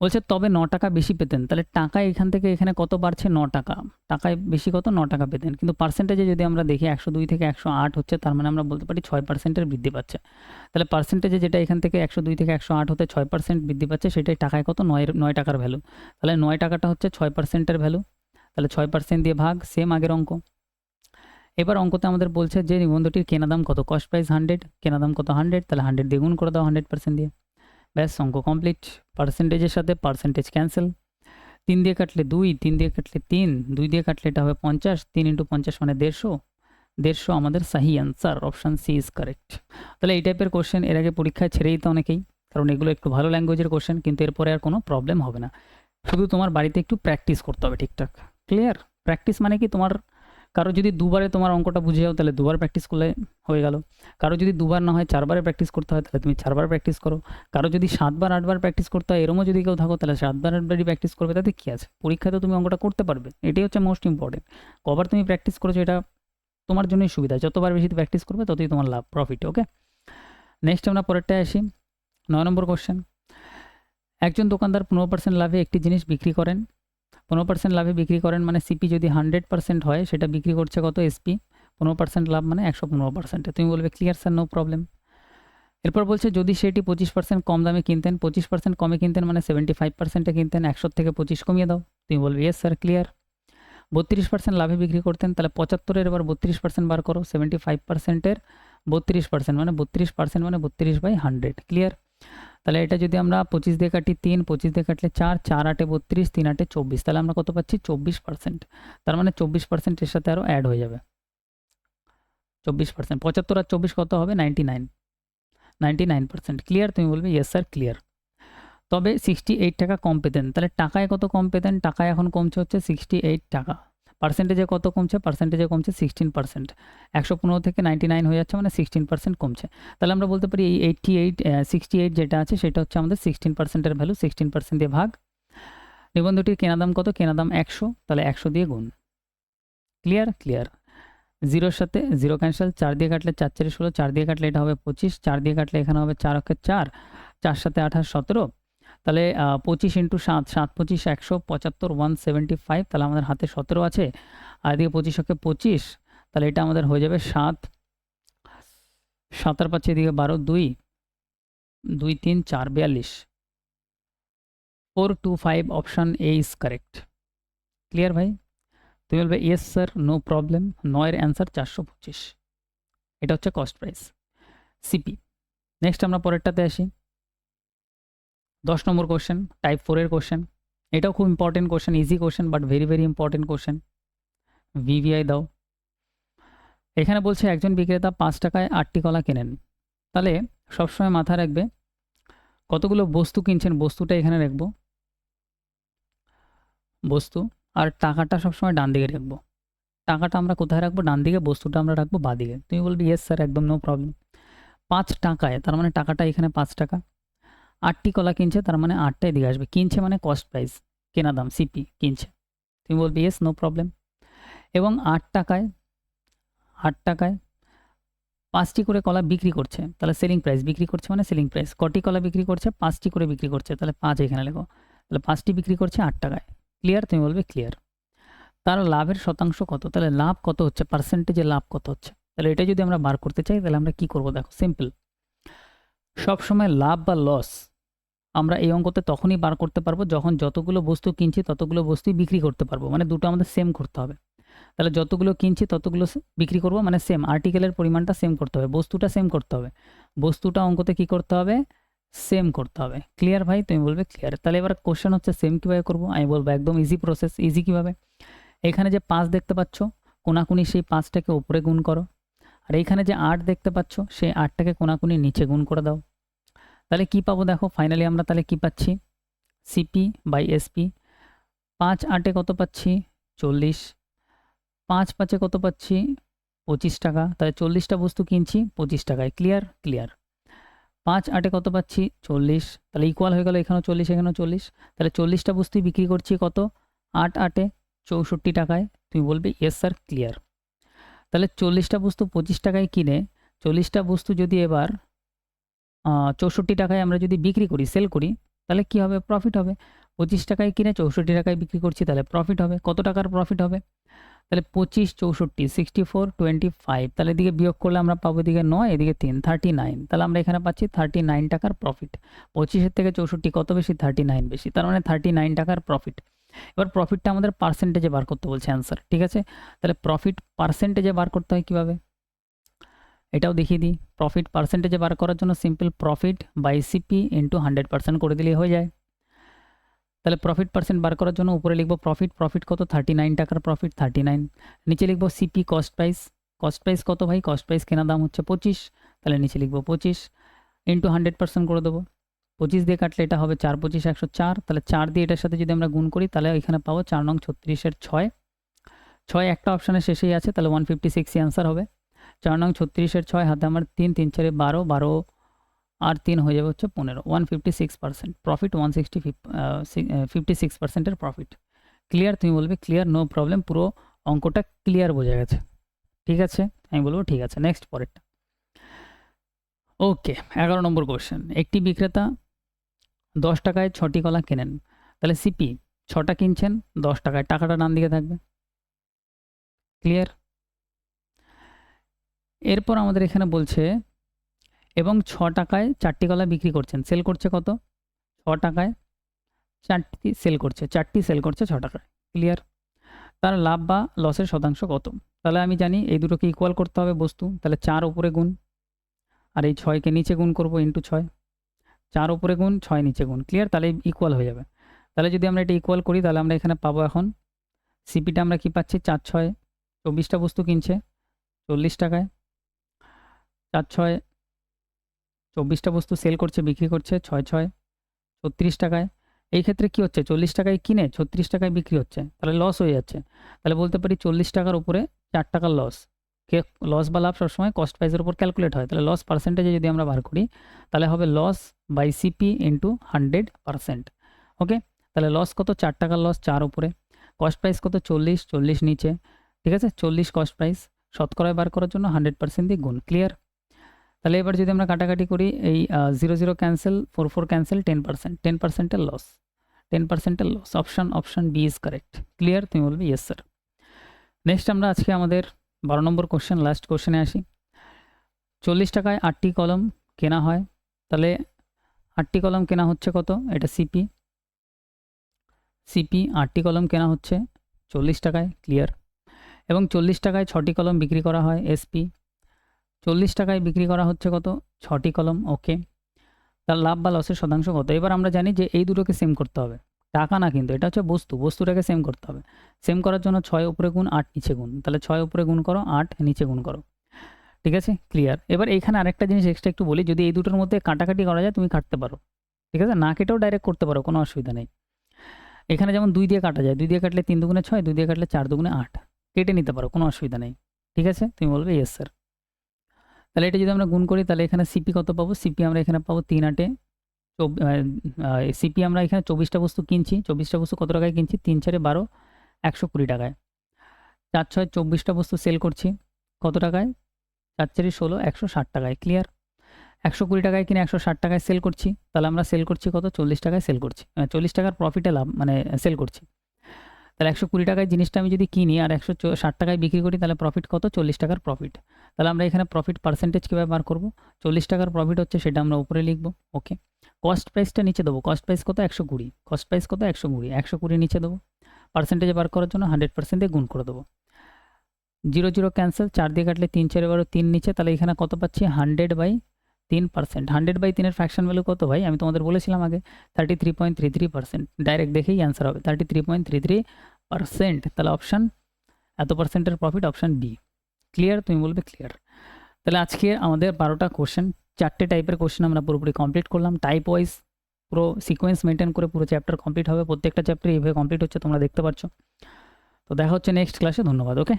বলছে তবে 9 টাকা বেশি পেতেন। তাহলে টাকা এখান থেকে এখানে কত বাড়ছে? 9 টাকা। টাকায় বেশি কত? 9 টাকা পেতেন। কিন্তু পার্সেন্টেজে যদি আমরা দেখি 102 থেকে 108 হচ্ছে, তার মানে আমরা বলতে পারি 6%-এর বৃদ্ধি পাচ্ছে। তাহলে পার্সেন্টেজে যেটা এখান থেকে 102 থেকে 108 হতে 6% বৃদ্ধি পাচ্ছে, সেটাই টাকায় কত? 9 টাকার ভ্যালু। তাহলে 9 টাকাটা হচ্ছে 6%-এর ভ্যালু। তাহলে 6% দিয়ে ভাগ, সেম আগের অঙ্ক। এবার অঙ্কতে আমাদের বলছে যে নিবন্ধটির কেনা দাম কত? কস্ট প্রাইস 100, কেনা দাম কত? 100, তাহলে 100 দিয়ে গুণ করে দাও 100% দিয়ে, ব্যাস অঙ্ক কমপ্লিট। পার্সেন্টেজের সাথে পার্সেন্টেজ ক্যান্সেল। 3 দিয়ে কাটলে 2, 3 দিয়ে কাটলে 3, 2 দিয়ে কাটলে এটা হবে 50, 3 × 50 মানে 150, 150 আমাদের সাহি answer. Option C is correct. তাহলে এই টাইপের কোশ্চেন এর আগে পরীক্ষায় ছেড়ে দিতে অনেকেই, কারণ এগুলো একটু ভালো ল্যাঙ্গুয়েজের কোশ্চেন, কিন্তু এরপরে আর কোনো প্রবলেম হবে না। শুধু তোমার বাড়িতে একটু প্র্যাকটিস করতে হবে ঠিকঠাক। ক্লিয়ার? প্র্যাকটিস মানে কি, তোমার কারো যদি দুবারে তোমার অঙ্কটা বুঝে যাও, তাহলে দুবার প্র্যাকটিস করলে হয়ে গেল। কারো যদি দুবার না হয় 4 বারে প্র্যাকটিস করতে হয়, তাহলে তুমি 4 বার প্র্যাকটিস করো। কারো যদি 7 বার 8 বার প্র্যাকটিস করতে হয়, এরমও যদি কেউ থাকো, তাহলে 7 বার 8 বারই প্র্যাকটিস করবে। তাতে কী আছে? পরীক্ষায় তো তুমি অঙ্কটা করতে পারবে, এটাই হচ্ছে মোস্ট ইম্পর্টেন্ট। কবার তুমি প্র্যাকটিস করেছো এটা তোমার জন্যই সুবিধা। যতবার বেশি প্র্যাকটিস করবে ততই তোমার লাভ, প্রফিট। ওকে, নেক্সট আমরা পরেরটায় আসি। 9 নম্বর কোশ্চেন। একজন দোকানদার 15% লাভে একটি জিনিস বিক্রি করেন। 15% লাভে বিক্রি করেন মানে সিপি যদি 100% হয়, সেটা বিক্রি করছে কত? এসপি 15% লাভ মানে 115%। তুমি বলবে ক্লিয়ার স্যার, নো প্রবলেম। এরপর বলছে যদি সেটি 25% কম দামে কিনতেন, 25% কমে কিনতেন মানে 75%-এ কিনতেন, 100 থেকে 25 কমিয়ে দাও। তুমি বলবে ইয়েস স্যার, ক্লিয়ার। 32% লাভে বিক্রি করতেন, তাহলে 75-এর এবার 32% বার করো, 75%-এর 32% মানে 32% মানে 32/100। ক্লিয়ার? তাহলে এটা যদি আমরা 25 দিয়ে কাটি 3, 25 দিয়ে কাটলে 4, 4 8 32, 3 8 24, তাহলে আমরা কত পাচ্ছি? 24%। তার মানে 24% এর সাথে আরও অ্যাড হয়ে যাবে, 24%। 75 আর 24 কত হবে? 99, 99%। ক্লিয়ার? তুমি বলবে ইয়েস স্যার, ক্লিয়ার। তবে 68 টাকা কম পেতেন। তাহলে টাকায় কত কম পেতেন? টাকায় এখন কমছে হচ্ছে 68 টাকা। পার্সেন্টেজে কত কমছে? পার্সেন্টেজে কমছে 16%। 115 থেকে 99 হয়ে যাচ্ছে, মানে 16% কমছে। তাহলে আমরা বলতে পারি এই 68 যেটা আছে সেটা হচ্ছে আমাদের 16%-এর ভ্যালু। 16% দিয়ে ভাগ। নিবন্ধটির কেনা দাম কত? কেনা দাম 100, তাহলে 100 দিয়ে গুণ। ক্লিয়ার? ক্লিয়ার। 0-র সাথে 0 ক্যান্সেল, 4 দিয়ে কাটলে 4 4 16, 4 দিয়ে কাটলে এটা হবে 25, 4 দিয়ে কাটলে এখানে হবে 4 অক্ষে 4, 4 সাথে 28 17, তাহলে 25 × 7, 7 25 175, 175, তাহলে আমাদের হাতে 17 আছে, আর এদিকে 25 অক্ষে 25, তাহলে এটা আমাদের হয়ে যাবে 7, 7 আর 5 এদিকে 12, 2, 2, 3, 4, 42, 4, 2, 5 option A is correct. Clear ভাই? তুমি বলবে ইয়েস স্যার, নো প্রবলেম। 9 এর অ্যান্সার 425। এটা হচ্ছে কস্ট প্রাইস, সিপি। নেক্সট আমরা পরেরটাতে আসি। 10 নম্বর কোশ্চেন, টাইপ 4 এর কোশ্চেন। এটাও খুব important question, easy question, but very very important question. VVI দাও। এখানে বলছে একজন বিক্রেতা 5 টাকায় 8টি কলা কেনেন। তাহলে সবসময় মাথায় রাখবে কতগুলো বস্তু কিনছেন, বস্তুটা এখানে রাখবো, বস্তু, আর টাকাটা সবসময় ডান দিকে রাখবো। টাকাটা আমরা কোথায় রাখবো? ডান দিকে, বস্তুটা আমরা রাখবো বাঁ দিকে। তুমি বলবি ইয়েস স্যার, একদম নো প্রবলেম। 5 টাকায়, তার মানে টাকাটা এখানে 5 টাকা। 8টি কলা কিনছে, তার মানে 8টা এদিকে আসবে। কিনছে মানে কস্ট প্রাইস, কেনা দাম, সিপি, কিনছে। তুমি বলবি ইয়েস, নো প্রবলেম। এবং 8 টাকায় 5টি করে কলা বিক্রি করছে, তাহলে সেলিং প্রাইস, বিক্রি করছে মানে সেলিং প্রাইস। কটি কলা বিক্রি করছে? 5টি করে বিক্রি করছে, তাহলে 5 এখানে লেখো। তাহলে 5টি বিক্রি করছে 8 টাকায়। ক্লিয়ার? তুমি বলবে ক্লিয়ার। তার লাভের শতাংশ কত? তাহলে লাভ কত হচ্ছে, পার্সেন্টেজে লাভ কত হচ্ছে। তাহলে এটা যদি আমরা বার করতে চাই, তাহলে আমরা কি করব? দেখো, সিম্পল। সবসময় লাভ বা লস আমরা এই অঙ্কতে তখনই বার করতে পারবো যখন যতগুলো বস্তু কিনছি ততগুলো বস্তুই বিক্রি করতে পারবো, মানে দুটো আমাদের সেম করতে হবে। তাহলে যতগুলো কিনছি ততগুলো বিক্রি করব, মানে সেম, আর্টিকেলের পরিমাণটা সেম করতে হবে, বস্তুটা সেম করতে হবে, বস্তুটা অঙ্কতে কি করতে হবে? সেম করতে হবে। ক্লিয়ার ভাই? তুমি বলবে ক্লিয়ার। তাহলে এবার কোশ্চেন হচ্ছে সেম কীভাবে করবো? আমি বলবো একদম ইজি প্রসেস। ইজি কীভাবে? এখানে যে 5 দেখতে পাচ্ছ, কোনাকুনি সেই 5টাকে উপরে গুণ করো। আর এইখানে যে 8 দেখতে পাচ্ছ, সেই 8টাকে কোনাকুনি নিচে গুণ করে দাও। তাহলে কি পাবো? দেখো, ফাইনালি আমরা তাহলে কি পাচ্ছি? CP by SP. 5 8-এ কত পাচ্ছি? 40। 5 5-এ কত পাচ্ছি? 25 টাকা। তাহলে 40টা বস্তু কিনছি 25 টাকায়। ক্লিয়ার? ক্লিয়ার। 5 8-এ কত পাচ্ছি? 40। তাহলে ইকুয়াল হয়ে গেল, এখানেও 40, এখানেও 40। তাহলে 40টা বস্তুই বিক্রি করছি কত? 8 8-এ 64 টাকায়। তুমি বলবে ইয়েস স্যার, ক্লিয়ার। তাহলে 40টা বস্তু 25 টাকায় কিনে 40টা বস্তু যদি এবার 64 টাকায় আমরা যদি বিক্রি করি, সেল করি, তাহলে কি হবে? প্রফিট হবে। 25 টাকায় কিনে 64 টাকায় বিক্রি করছি, তাহলে প্রফিট হবে। কত টাকার প্রফিট হবে? তাহলে 25 64 64 25, তাহলে এদিকে বিয়োগ করলে আমরা পাবো এদিকে 9, এদিকে 3, 39। তাহলে আমরা এখানে পাচ্ছি 39 টাকার প্রফিট। 25-এর থেকে 64 কত বেশি? 39 বেশি, তার মানে 39 টাকার প্রফিট। এবার প্রফিটটা আমাদের পার্সেন্টেজে বার করতে বলছে অ্যান্সার, ঠিক আছে? তাহলে প্রফিট পার্সেন্টেজে বার করতে হয় কীভাবে? এটাও দেখিয়ে দিই। প্রফিট পার্সেন্টেজে বার করার জন্য simple profit by CP into 100% করে দিলেই হয়ে যায়। তাহলে প্রফিট পার্সেন্ট বার করার জন্য উপরে লিখবো প্রফিট, প্রফিট কত? 39 টাকার প্রফিট, 39। নিচে লিখবো CP, cost price. Cost price কত ভাই? কস্ট প্রাইস কেনা দাম হচ্ছে 25, তাহলে নিচে লিখবো 25 ইন্টু 100% করে দেবো। 25 দিয়ে কাটলে এটা হবে 4 25 104। তাহলে 4 দিয়ে এটার সাথে যদি আমরা গুণ করি, তাহলে এখানে পাবো 4 নং 36-এর 6। 6 একটা অপশানের শেষেই আছে, তাহলে 156 অ্যান্সার হবে। 4 নং 36-এর 6 হাতে আমার 3 3 4 12 12 আর 3 হয়ে যাবে হচ্ছে 15। 156% প্রফিট, 56%-এর প্রফিট। ক্লিয়ার? তুমি বলবে ক্লিয়ার, নো প্রবলেম। পুরো অঙ্কটা ক্লিয়ার বোঝা গেছে, ঠিক আছে? আমি বলবো ঠিক আছে। নেক্সট পরেরটা। ওকে, 11 নম্বর কোশ্চেন। একটি বিক্রেতা 10 টাকায় 6টি কলা কেনেন। তাহলে সিপি 6টা কিনছেন 10 টাকায়, টাকাটা ডান দিকে থাকবে। ক্লিয়ার? এরপর আমাদের এখানে বলছে এবং 6 টাকায় 4টি কলা বিক্রি করছেন, সেল করছে কত? 6 টাকায় 4টি সেল করছে, 4টি সেল করছে 6 টাকায়। ক্লিয়ার? তার লাভ বা লসের শতাংশ কত? তাহলে আমি জানি এই দুটোকে ইকুয়াল করতে হবে বস্তু, তাহলে 4 উপরে গুণ আর এই 6কে নিচে গুণ করব ইন্টু 6। 4 উপরে গুণ 6 নিচে গুণ। ক্লিয়ার? তাহলে ইকুয়াল হয়ে যাবে। তাহলে যদি আমরা এটা ইকুয়াল করি, তাহলে আমরা এখানে পাবো এখন সিপিটা আমরা কি পাচ্ছি? 4 6 24টা বস্তু কিনছে 40 টাকায়, 4 6 24টা বস্তু সেল করছে, বিক্রি করছে 6 6 36 টাকায়। এই ক্ষেত্রে কি হচ্ছে? 40 টাকায় কিনে 36 টাকায় বিক্রি হচ্ছে, তাহলে লস হয়ে যাচ্ছে। তাহলে বলতে পারি 40 টাকার উপরে 4 টাকার লস। লস বা লাভ সবসময় কস্ট প্রাইসের উপর ক্যালকুলেট হয়। তাহলে লস পার্সেন্টেজে যদি আমরা বার করি, তাহলে হবে লস বাই সিপি ইন্টু 100%। ওকে, তাহলে লস কত? 4 টাকার লস, 4 উপরে। কস্ট প্রাইস কত? 40, 40 নিচে, ঠিক আছে? 40 কস্ট প্রাইস, শতকরায় বার করার জন্য 100% দিয়ে গুণ। ক্লিয়ার? তাহলে এবার যদি আমরা কাটাকাটি করি, এই 0 0 ক্যান্সেল, 4 4 ক্যান্সেল, 10%, 10%-এর লস, 10%-এর loss. Option B is correct. Clear? তুমি বলবে ইয়েস স্যার। নেক্সট আমরা আজকে আমাদের 12 নম্বর কোশ্চেন, লাস্ট কোশ্চেনে আসি। 40 টাকায় 8টি কলম কেনা হয়, তাহলে 8টি কলম কেনা হচ্ছে কত, এটা সিপি। 8টি কলম কেনা হচ্ছে 40 টাকায়, ক্লিয়ার। এবং 40 টাকায় 6টি কলম বিক্রি করা হয়, এসপি। 40 টাকায় বিক্রি করা হচ্ছে কত, 6টি কলম, ওকে। তার লাভ বা লসের শতাংশ কত? এবার আমরা জানি যে এই দুটোকে সেম করতে হবে, টাকা না কিন্তু, এটা হচ্ছে বস্তুটাকে সেম করতে হবে। সেম করার জন্য 6 উপরে গুণ 8 নিচে গুণ, তাহলে 6 উপরে গুণ করো, 8 নিচে গুণ করো, ঠিক আছে, ক্লিয়ার। এবার এইখানে আরেকটা জিনিস এক্সট্রা একটু বলি, যদি এই দুটোর মধ্যে কাটাকাটি করা যায় তুমি কাটতে পারো, ঠিক আছে, না কেটেও ডাইরেক্ট করতে পারো, কোনো অসুবিধা নেই। এখানে যেমন 2 দিয়ে কাটা যায়, 2 দিয়ে কাটলে 3 দুগুণে 6, 2 দিয়ে কাটলে 4 দুগুণে 8, কেটে নিতে পারো, কোনো অসুবিধা নেই, ঠিক আছে, তুমি বলবে ইয়েস স্যার। তাহলে এটা যদি আমরা গুণ করি, তাহলে এখানে সিপি কত পাবো, সিপি আমরা এখানে পাবো 3 8 সিপি আমরা এখানে 24টা বস্তু কিনছি, 24টা বস্তু কত টাকায় কিনছি, 3 4 12, 120 টাকায়। 4 6 24টা বস্তু সেল করছি কত টাকায়, 4 4 16, 160 টাকায়, ক্লিয়ার। 120 টাকায় কিনে 160 টাকায় সেল করছি, তাহলে আমরা সেল করছি কত, 40 টাকায় সেল করছি, 40 টাকার প্রফিটে লাভ মানে সেল করছি। তাহলে 120 টাকায় জিনিসটা আমি যদি কিনি আর 160 টাকায় বিক্রি করি, তাহলে প্রফিট কত, 40 টাকার প্রফিট। তাহলে আমরা এখানে প্রফিট পার্সেন্টেজ কীভাবে বার করব, 40 টাকার প্রফিট হচ্ছে সেটা আমরা উপরে লিখব, ওকে। কস্ট প্রাইসটা নিচে দেবো, কস্ট প্রাইস কত, 120, কস্ট প্রাইস কত, 120, 120 নিচে দেবো। পার্সেন্টেজে বার করার জন্য 100% দিয়ে গুণ করে দেবো। 0 0 ক্যান্সেল, 4 দিয়ে কাটলে 3 4 12, 3 নিচে, তাহলে এখানে কত পাচ্ছি, 100/3%। 100/3 ফ্র্যাকশন ভ্যালু কত ভাই, আমি তোমাদের বলেছিলাম আগে 33.33%, ডাইরেক্ট দেখেই অ্যান্সার হবে 33.33%। তাহলে অপশান, এত পার্সেন্টের প্রফিট, অপশান বি, ক্লিয়ার, তুমি বলবে ক্লিয়ার। তাহলে আজকে আমাদের 12টা কোশ্চেন, 4টে টাইপের কোশ্চেন আমরা পুরোপুরি কমপ্লিট করলাম, টাইপ ওয়াইজ পুরো সিকোয়েন্স মেনটেন করে পুরো চ্যাপ্টার কমপ্লিট হবে, প্রত্যেকটা চ্যাপ্টার এইভাবে কমপ্লিট হচ্ছে, তোমরা দেখতে পাচ্ছ। তো দেখা হচ্ছে নেক্সট ক্লাসে, ধন্যবাদ, ওকে।